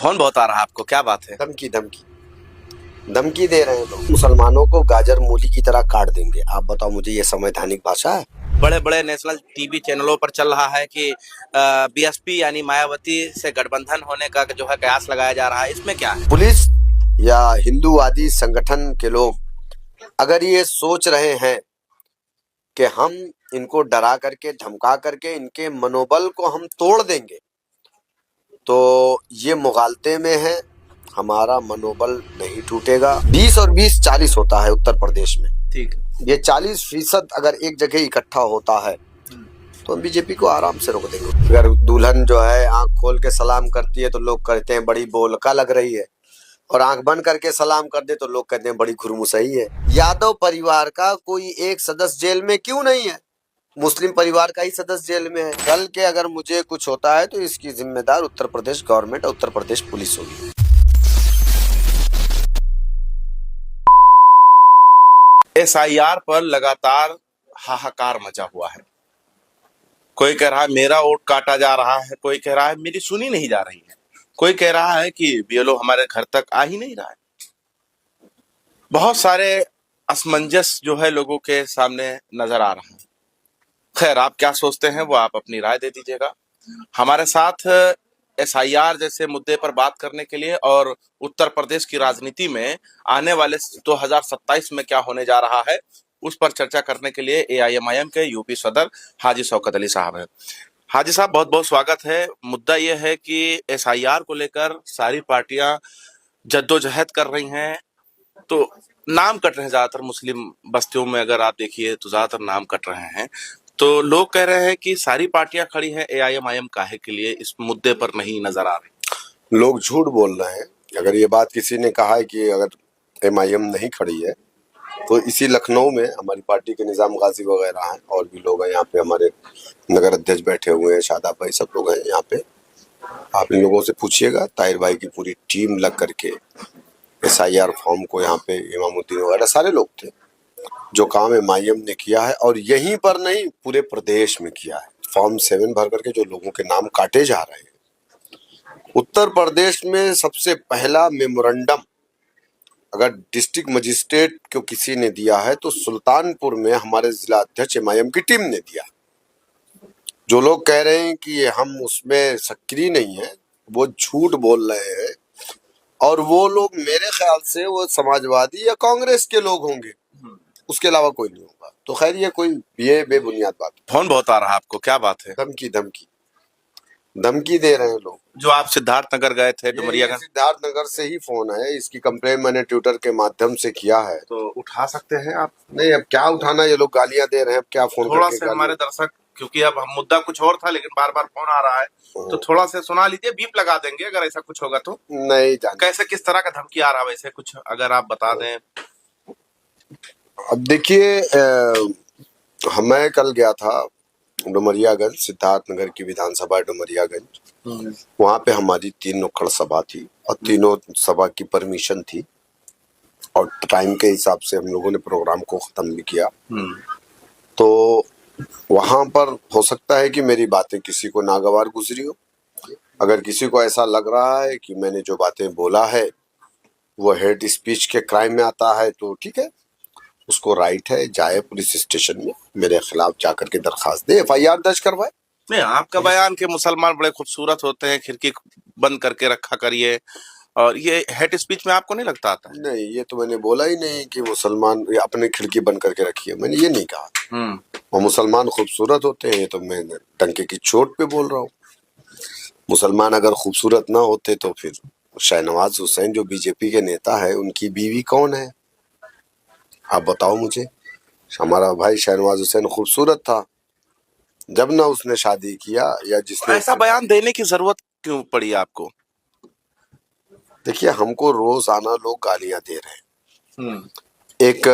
Phone बहुत आ रहा है आपको, क्या बात है? धमकी धमकी धमकी दे रहे हैं लोग। मुसलमानों को गाजर मूली की तरह काट देंगे। आप बताओ मुझे, ये संवैधानिक भाषा है? बड़े बड़े नेशनल टीवी चैनलों पर चल रहा है कि बीएसपी यानी मायावती से गठबंधन होने का जो है कयास लगाया जा रहा है, इसमें क्या है? पुलिस या हिंदूवादी संगठन के लोग अगर ये सोच रहे हैं कि हम इनको डरा करके धमका करके इनके मनोबल को हम तोड़ देंगे, तो ये मुगालते में है। हमारा मनोबल नहीं टूटेगा। 20 और 20 40 होता है उत्तर प्रदेश में। ठीक। ये 40% अगर एक जगह इकट्ठा होता है तो हम बीजेपी को आराम से रोक देंगे। अगर दुल्हन जो है आंख खोल के सलाम करती है तो लोग कहते हैं बड़ी बोलका लग रही है, और आंख बंद करके सलाम कर दे तो लोग कहते हैं बड़ी खुरमुसई है। यादव परिवार का कोई एक सदस्य जेल में क्यों नहीं है? मुस्लिम परिवार का ही सदस्य जेल में है। कल के अगर मुझे कुछ होता है तो इसकी जिम्मेदार उत्तर प्रदेश गवर्नमेंट और उत्तर प्रदेश पुलिस होगी। एसआईआर पर लगातार हाहाकार मचा हुआ है। कोई कह रहा है मेरा वोट काटा जा रहा है, कोई कह रहा है मेरी सुनी नहीं जा रही है, कोई कह रहा है कि बीएलओ हमारे घर तक आ ही नहीं रहा है। बहुत सारे असमंजस जो है लोगों के सामने नजर आ रहा है। खैर, आप क्या सोचते हैं वो आप अपनी राय दे दीजिएगा। हमारे साथ एसआईआर जैसे मुद्दे पर बात करने के लिए और उत्तर प्रदेश की राजनीति में आने वाले 2027 में क्या होने जा रहा है उस पर चर्चा करने के लिए एआईएमआईएम के यूपी सदर हाजी शौकत अली साहब हैं। हाजी साहब, बहुत बहुत स्वागत है। मुद्दा यह है कि एसआईआर को लेकर सारी पार्टियां जद्दोजहद कर रही हैं, तो नाम कट रहे हैं। ज्यादातर मुस्लिम बस्तियों में अगर आप देखिए तो ज्यादातर नाम कट रहे हैं। तो लोग कह रहे हैं कि सारी पार्टियां खड़ी हैं, एआईएमआईएम काहे के लिए इस मुद्दे पर नहीं नजर आ रही? लोग झूठ बोल रहे हैं। अगर ये बात किसी ने कहा है कि अगर एमआईएम नहीं खड़ी है तो इसी लखनऊ में हमारी पार्टी के निजाम गाजी वगैरह हैं, और भी लोग हैं यहाँ पे, हमारे नगर अध्यक्ष बैठे हुए हैं, शादाब भाई, सब लोग हैं यहाँ पे। आप इन लोगों से पूछिएगा, ताहिर भाई की पूरी टीम लग करके एसआईआर फॉर्म को यहाँ पे इमामुद्दीन वगैरह सारे लोग थे। जो काम एमआईएम ने किया है, और यहीं पर नहीं पूरे प्रदेश में किया है, फॉर्म 7 भर करके जो लोगों के नाम काटे जा रहे हैं। उत्तर प्रदेश में सबसे पहला मेमोरेंडम अगर डिस्ट्रिक्ट मजिस्ट्रेट को किसी ने दिया है तो सुल्तानपुर में हमारे जिला अध्यक्ष एमआईएम की टीम ने दिया। जो लोग कह रहे हैं कि हम उसमें सक्रिय नहीं है, वो झूठ बोल रहे हैं। और वो लोग मेरे ख्याल से वो समाजवादी या कांग्रेस के लोग होंगे, उसके अलावा कोई नहीं होगा। तो खैर ये बेबुनियाद बात है। फोन बहुत आ रहा है आपको, क्या बात है? धमकी धमकी धमकी दे रहे हैं लोग। जो आप सिद्धार्थ नगर गए थे, डुमरियागंज, सिद्धार्थ नगर से ही फोन है। इसकी कंप्लेन मैंने ट्विटर के माध्यम से किया है। तो उठा सकते हैं आप? नहीं, अब क्या उठाना, ये लोग गालियां दे रहे हैं, अब क्या फोन थोड़ा करके से हमारे दर्शक, क्योंकि अब हम मुद्दा कुछ और था लेकिन बार बार फोन आ रहा है, तो थोड़ा से सुना लीजिए। बीप लगा देंगे अगर ऐसा कुछ होगा तो। नहीं जाने। कैसे, किस तरह का धमकी आ रहा है वैसे कुछ अगर आप बता दें। अब देखिए, मैं कल गया था डुमरियागंज, सिद्धार्थ नगर की विधानसभा डुमरियागंज। वहां पे हमारी 3 नुक्कड़ सभा थी और तीनों सभा की परमिशन थी, और टाइम के हिसाब से हम लोगों ने प्रोग्राम को खत्म भी किया। तो वहां पर हो सकता है कि मेरी बातें किसी को नागवार गुजरी हो। अगर किसी को ऐसा लग रहा है कि मैंने जो बातें बोला है वो हेट स्पीच के क्राइम में आता है तो ठीक है, उसको राइट है, जाए पुलिस स्टेशन में, मेरे खिलाफ जाकर के दरखास्त दे, एफआईआर दर्ज करवाए। नहीं, आपका बयान कि मुसलमान बड़े खूबसूरत होते हैं, खिड़की बंद करके रखा करिए, और ये हेट स्पीच में आपको नहीं लगता आता है? नहीं, ये तो मैंने बोला ही नहीं कि मुसलमान अपने खिड़की बंद करके रखिए, मैंने ये नहीं कहा। और मुसलमान खूबसूरत होते हैं, ये तो मैं डंके की चोट पे बोल रहा हूँ। मुसलमान अगर खूबसूरत ना होते तो फिर शाहनवाज हुसैन जो बीजेपी के नेता है, उनकी बीवी कौन है? आप बताओ मुझे। हमारा भाई शाहनवाज हुसैन खूबसूरत था, जब ना उसने शादी किया या जिसने ऐसा बयान देने की जरूरत क्यों पड़ी आपको? देखिए, हमको रोजाना लोग गालियां दे रहे हैं। एक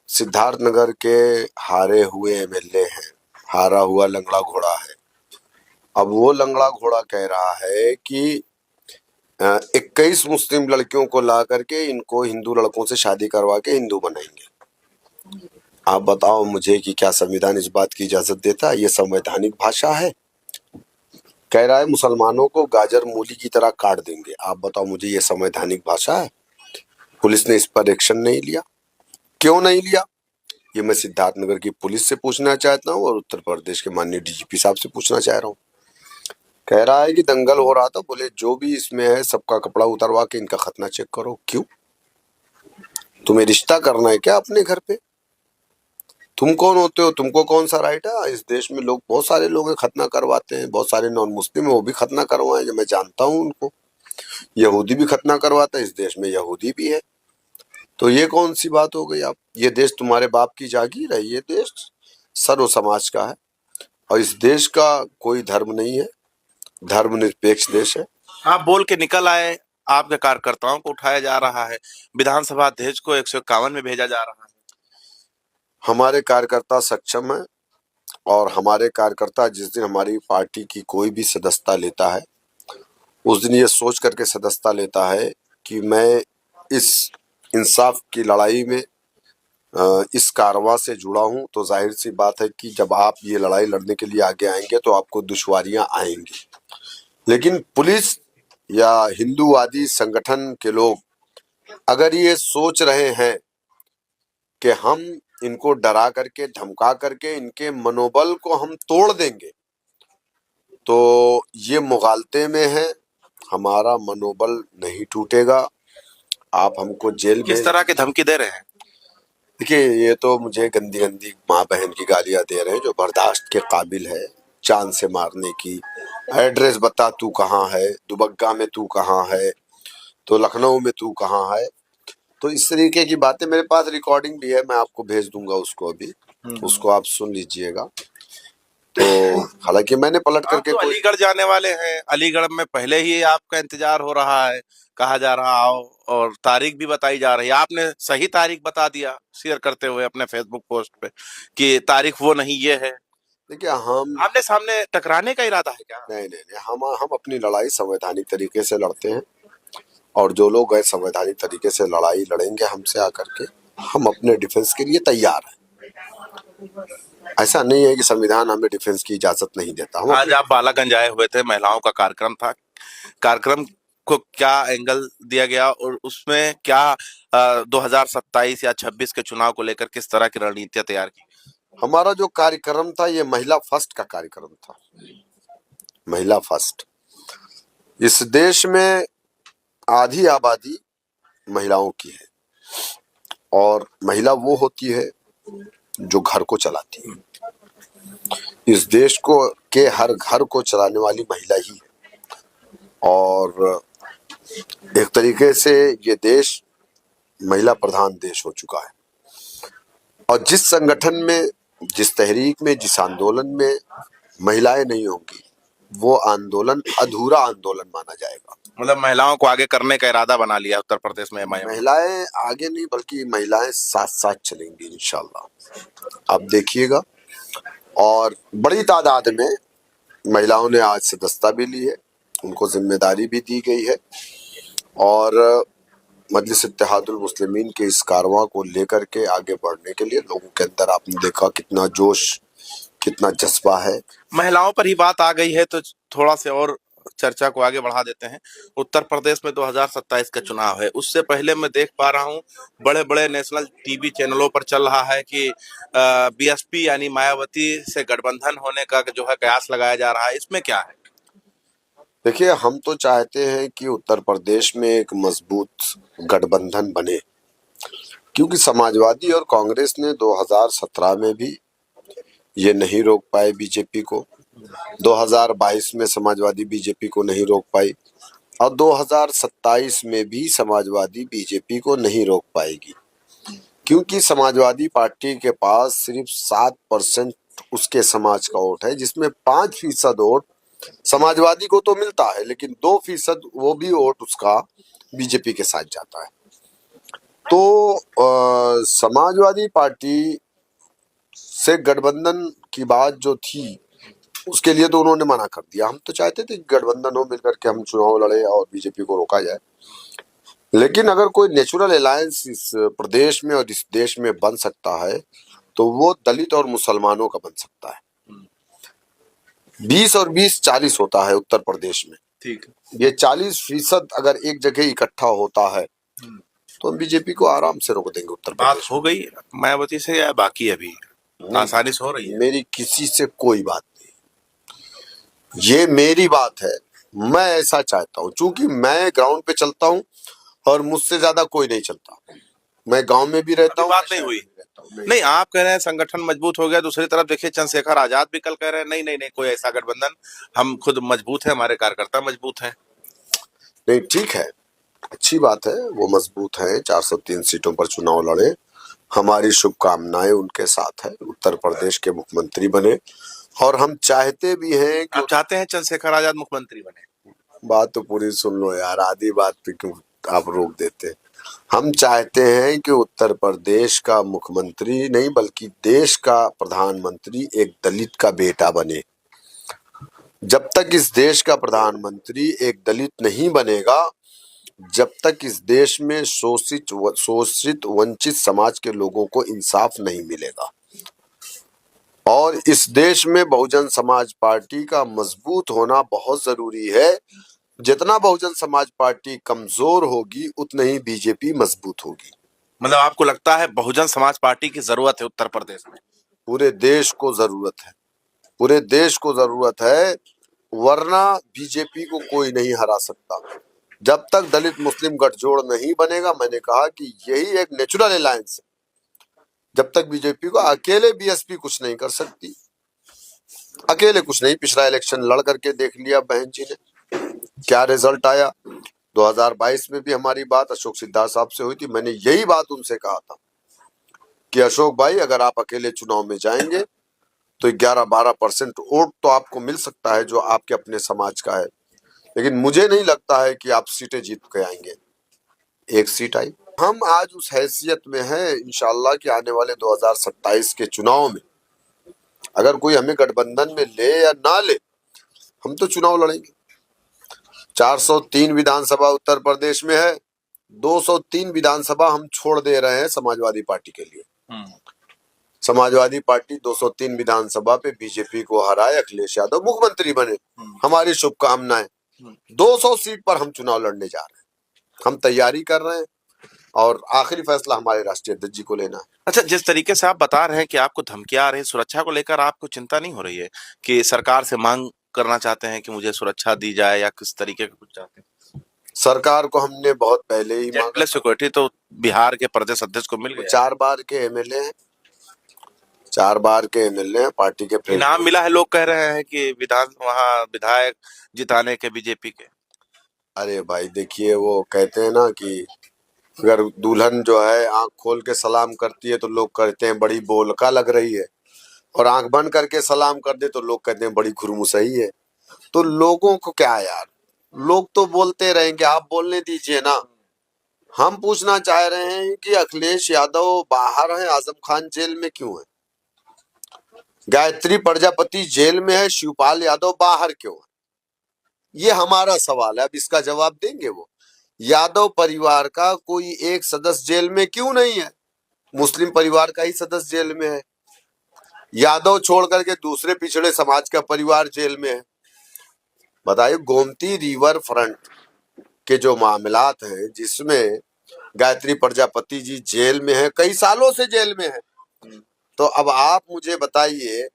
सिद्धार्थ नगर के हारे हुए एमएलए हैं, हारा हुआ लंगड़ा घोड़ा है। अब वो लंगड़ा घोड़ा कह रहा है कि 21 मुस्लिम लड़कियों को ला करके इनको हिंदू लड़कों से शादी करवा के हिंदू बनाएंगे। आप बताओ मुझे कि क्या संविधान इस बात की इजाजत देता है? ये संवैधानिक भाषा है? कह रहा है मुसलमानों को गाजर मूली की तरह काट देंगे। आप बताओ मुझे, ये संवैधानिक भाषा है? पुलिस ने इस पर एक्शन नहीं लिया, क्यों नहीं लिया? ये मैं सिद्धार्थनगर की पुलिस से पूछना चाहता हूँ और उत्तर प्रदेश के माननीय डीजीपी साहब से पूछना चाह रहा हूँ। कह रहा है कि दंगल हो रहा था, बोले जो भी इसमें है सबका कपड़ा उतरवा के इनका खतना चेक करो। क्यों? तुम्हें रिश्ता करना है क्या अपने घर पे? तुम कौन होते हो? तुमको कौन सा राइट है? इस देश में लोग, बहुत सारे लोग हैं खतना करवाते हैं, बहुत सारे नॉन मुस्लिम है वो भी खतना करवाएं, जो मैं जानता हूँ उनको। यहूदी भी खतना करवाता है, इस देश में यहूदी भी है। तो ये कौन सी बात हो गई? आप, ये देश तुम्हारे बाप की जागीर है, ये देश सर्व समाज का है और इस देश का कोई धर्म नहीं है, धर्मनिरपेक्ष देश है। आप बोल के निकल आए, आपके कार्यकर्ताओं को उठाया जा रहा है, विधानसभा अध्यक्ष को 151 में भेजा जा रहा है। हमारे कार्यकर्ता सक्षम है और हमारे कार्यकर्ता जिस दिन हमारी पार्टी की कोई भी सदस्यता लेता है उस दिन ये सोच करके सदस्यता लेता है कि मैं इस इंसाफ की लड़ाई में इस कारवां से जुड़ा हूं। तो जाहिर सी बात है कि जब आप ये लड़ाई लड़ने के लिए आगे आएंगे तो आपको दुश्वारियां आएंगी, लेकिन पुलिस या हिंदूवादी संगठन के लोग अगर ये सोच रहे हैं कि हम इनको डरा करके धमका करके इनके मनोबल को हम तोड़ देंगे, तो ये मुगालते में है। हमारा मनोबल नहीं टूटेगा। आप हमको जेल किस में, तरह की धमकी दे रहे हैं? देखिए ये तो मुझे गंदी गंदी माँ बहन की गालियां दे रहे हैं जो बर्दाश्त के काबिल है, चांद से मारने की। एड्रेस बता, तू कहाँ है? दुबग्गा में तू कहाँ है? तो लखनऊ में तू कहाँ है? तो इस तरीके की बातें, मेरे पास रिकॉर्डिंग भी है, मैं आपको भेज दूंगा उसको अभी, उसको आप सुन लीजिएगा। तो हालांकि मैंने पलट आप करके तो कोई, अलीगढ़ जाने वाले हैं, अलीगढ़ में पहले ही आपका इंतजार हो रहा है, कहा जा रहा आओ, और तारीख भी बताई जा रही है। आपने सही तारीख बता दिया शेयर करते हुए अपने फेसबुक पोस्ट पे कि तारीख वो नहीं ये है। देखिए हम, आमने सामने टकराने का इरादा है क्या? नहीं नहीं नहीं, हम अपनी लड़ाई संवैधानिक तरीके से लड़ते हैं और जो लोग गए संवैधानिक तरीके से लड़ाई लड़ेंगे हमसे आकर के, हम अपने डिफेंस के लिए तैयार हैं। ऐसा नहीं है कि संविधान हमें डिफेंस की इजाजत नहीं देता। हम आज आप बालागंज आए हुए थे, महिलाओं का कार्यक्रम था, कार्यक्रम को क्या एंगल दिया गया और उसमें क्या 2027 या 26 के चुनाव को लेकर किस तरह की रणनीतियां तैयार की? हमारा जो कार्यक्रम था ये महिला फर्स्ट का कार्यक्रम था। महिला फर्स्ट। इस देश में आधी आबादी महिलाओं की है और महिला वो होती है जो घर को चलाती है। इस देश को के हर घर को चलाने वाली महिला ही है और एक तरीके से ये देश महिला प्रधान देश हो चुका है। और जिस संगठन में, जिस तहरीक में, जिस आंदोलन में महिलाएं नहीं होंगी वो आंदोलन अधूरा आंदोलन माना जाएगा। मतलब महिलाओं को आगे करने का इरादा बना लिया उत्तर प्रदेश में एमआईएम। महिलाएं आगे नहीं बल्कि महिलाएं साथ साथ चलेंगी इंशाल्लाह, आप देखिएगा। और बड़ी तादाद में महिलाओं ने आज सदस्यता भी ली है, उनको जिम्मेदारी भी दी गई है और मजलिस इत्तेहादुल मुस्लिमीन के इस कारवां को लेकर के आगे बढ़ने के लिए लोगों के अंदर आपने देखा कितना जोश, कितना जज्बा है। महिलाओं पर ही बात आ गई है तो थोड़ा से और चर्चा को आगे बढ़ा देते हैं। उत्तर प्रदेश में 2027 का चुनाव है, उससे पहले मैं देख पा रहा हूँ बड़े बड़े नेशनल टीवी चैनलों पर चल रहा है कि बीएसपी यानी मायावती से गठबंधन होने का जो है कयास लगाया जा रहा है, इसमें क्या है? देखिए हम तो चाहते हैं कि उत्तर प्रदेश में एक मजबूत गठबंधन बने, क्योंकि समाजवादी और कांग्रेस ने 2017 में भी ये नहीं रोक पाए बीजेपी को, 2022 में समाजवादी बीजेपी को नहीं रोक पाई और 2027 में भी समाजवादी बीजेपी को नहीं रोक पाएगी, क्योंकि समाजवादी पार्टी के पास सिर्फ 7% उसके समाज का वोट है, जिसमें 5% वोट समाजवादी को तो मिलता है लेकिन 2% वो भी वोट उसका बीजेपी के साथ जाता है। तो समाजवादी पार्टी से गठबंधन की बात जो थी उसके लिए तो उन्होंने मना कर दिया। हम तो चाहते थे कि गठबंधन हो, मिलकर के हम चुनाव लड़े और बीजेपी को रोका जाए, लेकिन अगर कोई नेचुरल अलायंस इस प्रदेश में और इस देश में बन सकता है तो वो दलित और मुसलमानों का बन सकता है। 20 और 20 40 होता है उत्तर प्रदेश में। ठीक ये 40% अगर एक जगह इकट्ठा होता है तो हम बीजेपी को आराम से रोक देंगे उत्तर बात प्रदेश हो गई मायावती से या बाकी है अभी? में। आसानी से हो रही है? मेरी किसी से कोई बात नहीं, ये मेरी बात है, मैं ऐसा चाहता हूँ। चूंकि मैं ग्राउंड पे चलता हूँ और मुझसे ज्यादा कोई नहीं चलता। मैं गांव में भी रहता अभी हूँ, बात नहीं हुई। नहीं, आप कह रहे हैं संगठन मजबूत हो गया, दूसरी तरफ देखिए चंद्रशेखर आजाद भी कल कह रहे हैं नहीं नहीं नहीं कोई ऐसा गठबंधन, हम खुद मजबूत है, हमारे कार्यकर्ता मजबूत हैं। नहीं, ठीक है, अच्छी बात है, वो मजबूत है, 403 सीटों पर चुनाव लड़े। हमारी शुभकामनाएं उनके साथ है, उत्तर प्रदेश के मुख्यमंत्री बने। और हम चाहते भी हैं कि आप चाहते हैं चंद्रशेखर आजाद मुख्यमंत्री बने? बात तो पूरी सुन लो यार, आधी बात पे क्यों आप रोक देते हैं। हम चाहते हैं कि उत्तर प्रदेश का मुख्यमंत्री नहीं बल्कि देश का प्रधानमंत्री एक दलित का बेटा बने। जब तक इस देश का प्रधानमंत्री एक दलित नहीं बनेगा, जब तक इस देश में शोषित वंचित समाज के लोगों को इंसाफ नहीं मिलेगा। और इस देश में बहुजन समाज पार्टी का मजबूत होना बहुत जरूरी है। जितना बहुजन समाज पार्टी कमजोर होगी उतनी ही बीजेपी मजबूत होगी। मतलब आपको लगता है बहुजन समाज पार्टी की जरूरत है उत्तर प्रदेश में? पूरे देश को जरूरत है, पूरे देश को जरूरत है, वरना बीजेपी को कोई नहीं हरा सकता। जब तक दलित मुस्लिम गठजोड़ नहीं बनेगा, मैंने कहा कि यही एक नेचुरल अलायंस है, जब तक बीजेपी को अकेले बीएसपी कुछ नहीं कर सकती, अकेले कुछ नहीं। पिछला इलेक्शन लड़ करके देख लिया बहन जी ने, क्या रिजल्ट आया। 2022 में भी हमारी बात अशोक सिद्धार्थ साहब से हुई थी। मैंने यही बात उनसे कहा था कि अशोक भाई, अगर आप अकेले चुनाव में जाएंगे तो 11-12% वोट तो आपको मिल सकता है जो आपके अपने समाज का है, लेकिन मुझे नहीं लगता है कि आप सीटें जीत के आएंगे। एक सीट आई। हम आज उस हैसियत में हैं इंशाल्लाह कि आने वाले 2027 के चुनाव में अगर कोई हमें गठबंधन में ले या ना ले, हम तो चुनाव लड़ेंगे। 403 विधानसभा उत्तर प्रदेश में है, 203 विधानसभा हम छोड़ दे रहे हैं समाजवादी पार्टी के लिए। समाजवादी पार्टी 203 विधानसभा पे बीजेपी को हराए, अखिलेश यादव मुख्यमंत्री बने। हमारी शुभकामनाएं। 200 सीट पर हम चुनाव लड़ने जा रहे हैं, हम तैयारी कर रहे हैं और आखिरी फैसला हमारे राष्ट्रीय अध्यक्ष जी को लेना है। अच्छा, जिस तरीके से आप बता रहे हैं कि आपको धमकियां आ रही है, सुरक्षा को लेकर आपको चिंता नहीं हो रही है कि सरकार से मांग करना चाहते हैं कि मुझे सुरक्षा दी जाए या किस तरीके का कुछ चाहते हैं? सरकार को हमने बहुत पहले ही मांगा। सिक्योरिटी तो बिहार के प्रदेश अध्यक्ष को मिल गया। 4 बार के एमएलए हैं, 4 बार के एमएलए हैं, पार्टी के इनाम मिला है, लोग कह रहे हैं कि वहाँ विधायक जिताने के बीजेपी के। अरे भाई देखिए, वो कहते हैं ना कि अगर दुल्हन जो है आंख खोल के सलाम करती है तो लोग कहते हैं बड़ी बोलका लग रही है, और आंख बंद करके सलाम कर दे तो लोग कहते हैं बड़ी खुरमुसई है। तो लोगों को क्या यार, लोग तो बोलते रहेंगे, आप बोलने दीजिए ना। हम पूछना चाह रहे हैं कि अखिलेश यादव बाहर है, आजम खान जेल में क्यों है, गायत्री प्रजापति जेल में है, शिवपाल यादव बाहर क्यों है, ये हमारा सवाल है। अब इसका जवाब देंगे वो। यादव परिवार का कोई एक सदस्य जेल में क्यों नहीं है, मुस्लिम परिवार का ही सदस्य जेल में है। यादव छोड़ करके दूसरे पिछड़े समाज का परिवार जेल में है। बताइए, गोमती रिवर फ्रंट के जो मामलात हैं जिसमें गायत्री प्रजापति जी जेल में है, कई सालों से जेल में है, तो अब आप मुझे बताइए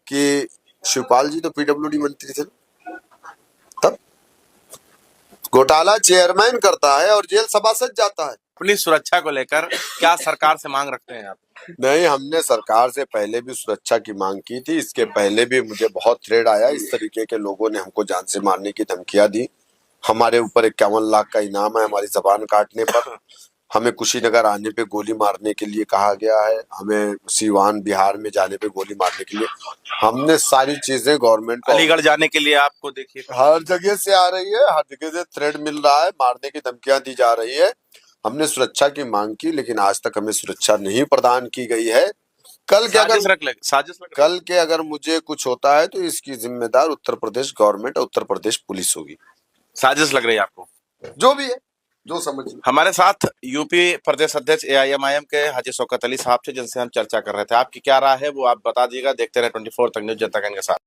कि शिवपाल जी तो पीडब्ल्यूडी मंत्री थे, तब घोटाला चेयरमैन करता है और जेल सभासद जाता है। अपनी सुरक्षा को लेकर क्या सरकार से मांग रखते हैं आप? नहीं, हमने सरकार से पहले भी सुरक्षा की मांग की थी। इसके पहले भी मुझे बहुत थ्रेड आया, इस तरीके के लोगों ने हमको जान से मारने की धमकियां दी। हमारे ऊपर 51 लाख का इनाम है हमारी जबान काटने पर। हमें कुशीनगर आने पे गोली मारने के लिए कहा गया है, हमें सीवान बिहार में जाने पे गोली मारने के लिए। हमने सारी चीजें गवर्नमेंट को, अलीगढ़ जाने के लिए आपको देखिए हर जगह से आ रही है, हर जगह से थ्रेड मिल रहा है, मारने की धमकियां दी जा रही है। हमने सुरक्षा की मांग की, लेकिन आज तक हमें सुरक्षा नहीं प्रदान की गई है। कल के अगर मुझे कुछ होता है तो इसकी जिम्मेदार उत्तर प्रदेश गवर्नमेंट और उत्तर प्रदेश पुलिस होगी। साजिश लग रही है आपको? जो भी है, जो समझिए। हमारे साथ यूपी प्रदेश अध्यक्ष एआईएमआईएम के हाजी शौकत अली साहब थे, जिनसे हम चर्चा कर रहे थे। आपकी क्या राय है वो आप बता दीजिएगा। देखते रहे 24 तक न्यूज़, जनता के साथ।